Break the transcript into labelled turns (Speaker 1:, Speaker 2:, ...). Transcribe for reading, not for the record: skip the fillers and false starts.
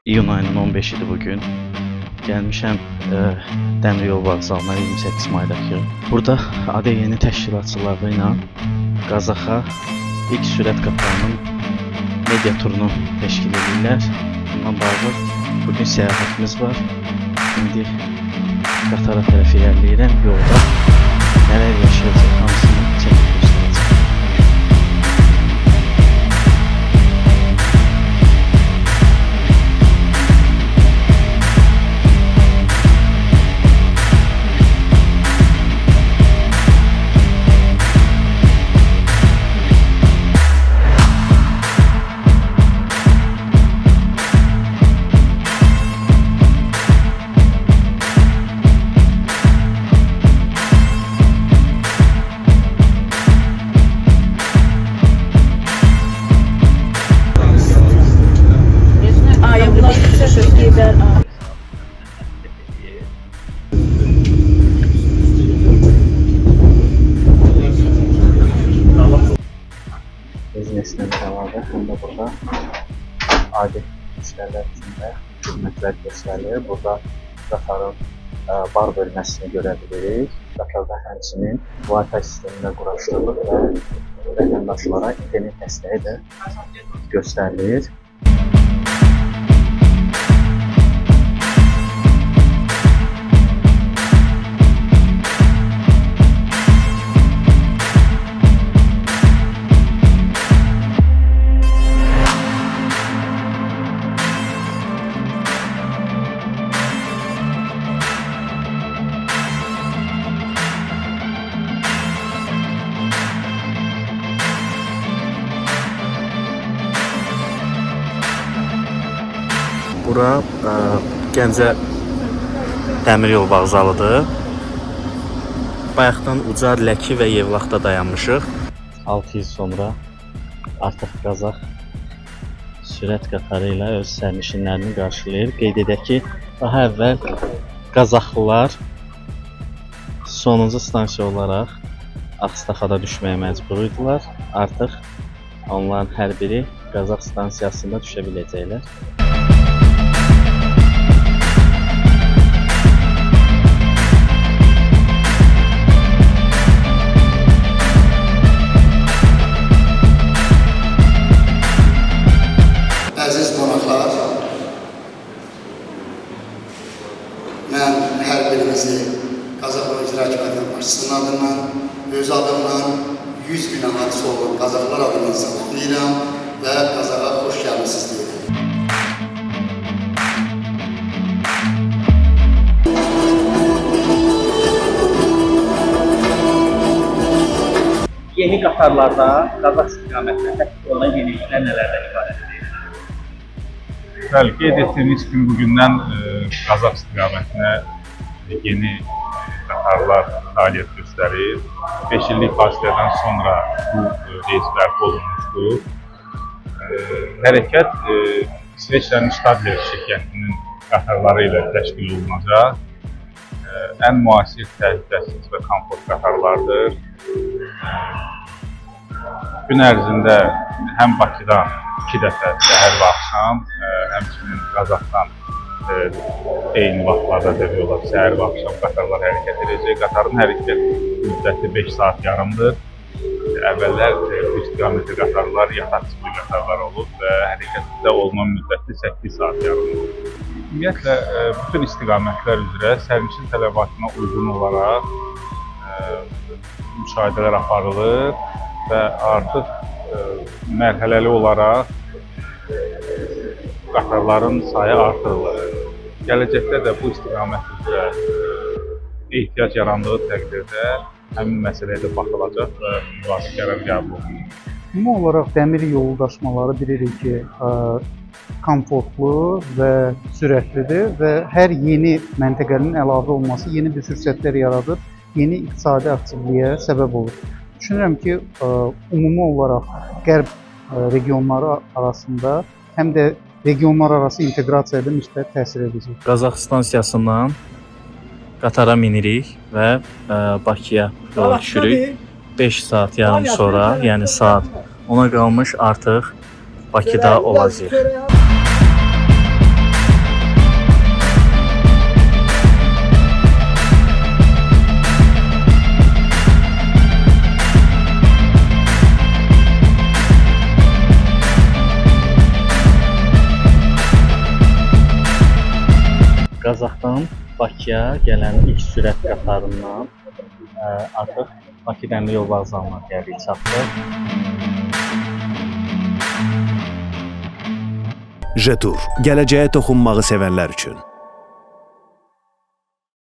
Speaker 1: İyun ayının 15'idir bugün. Gəlmişəm Dəmiryol vağzalına 28 maydakı. Burada ADY-nin təşkilatçıları ilə Qazaxa ilk sürət qatarının media turunu təşkil edirlər. Bundan bağlı bugün səyahətimiz var. İndi qatara tərəf irəliləyirəm. Yolda nələr yaşayacaq hamısını çəkib göstərəcəm. Biznesinin devamı hem de burada adi müşteriler için de hizmetler gösterilir. Burada qatarın bar bölməsini görə bilirik. Qatarda həmçinin Wi-Fi sistemində quraşdırılıb və vətəndaşlara internet dəstəyi də göstərilir. Bura Gəncə Dəmiryol vağzalıdır. Bayaqdan Ucar, Ləki və Yevlaxda dayanmışıq. 6 il sonra artıq Qazax sürət qatarı ilə öz sərnişinlərini qarşılayır. Qeyd edək ki, daha əvvəl Qazaxlılar sonuncu stansiya olaraq Ağstaxada düşməyə məcbur idilər. Artıq onların hər biri Qazax stansiyasında düşə biləcəklər.
Speaker 2: Əziz qonaqlar, mən hər birinizi Qazax İcra Hakimiyyətinin başçısının adından, öz adımdan 100 min əhalisi olan Qazaxlar adından salamlayıram və Qazaxa xoş gəlmisiniz deyirəm.
Speaker 3: Yeni qatarlarda Qazax istiqamətində təklif olunan yeniliklər nələrdən ibarətdir?
Speaker 4: Bəli, qeyd etdiyimiz kimi bugündən Qazax istiqamətinə yeni qatarlar fəaliyyət göstərir. 5 illik fasilədən sonra bu reys bərpa olunmuşdur. Hərəkət İsveçrənin Stadler şirkətinin qatarları ilə təşkil olunacaq. Ən müasir, təhlükəsiz və komfort qatarlardır. Gün ərzində həm Bakıdan 2 dəfə səhər və axşam, həmçinin Qazaxdan eyni vaxtlarda demək olar, səhər və axşam qatarlar hərəkət edəcək. Qatarın hərəkət müddəti 5 saat yarımdır. Əvvəllər bu istiqamətli qatarlar yataq tipli qatarlar olub və hərəkətdə olma müddəti 8 saat yarımdır. Ümumiyyətlə, bütün istiqamətlər üzrə sərnişin tələbatına uyğun olaraq müşahidələr aparılır və artıq mərhələli olaraq qatarların sayı artırılır. Gələcəkdə də bu istiqamət üzrə ehtiyac yarandığı təqdirdə həmin məsələyə də baxılacaq və müvafiq qərar qəbul olunur.
Speaker 5: Ümumi olaraq dəmir yoldaşmaları bilirik ki, komfortlu və sürətlidir və hər yeni məntəqənin əlavə olması yeni bir fürsətlər yaradır, yeni iqtisadi aktivliyə səbəb olur. Düşünürəm ki, ümumi olaraq qərb regionları arasında həm də regionlar arası inteqrasiyada müsbət təsir edəcək.
Speaker 1: Qazax stansiyasından qatara minirik və Bakıya yola düşürük. 5 saat yarım sonra, yəni saat 10-a qalmış artıq Bakıda olacağıq. Qazaxdan Bakıya gələn ilk sürət qatarından artıq Bakı Dəmir Yol Vağzalına gəldik çatdıq.
Speaker 6: Jetur, gələcəyə toxunmağı sevənlər üçün.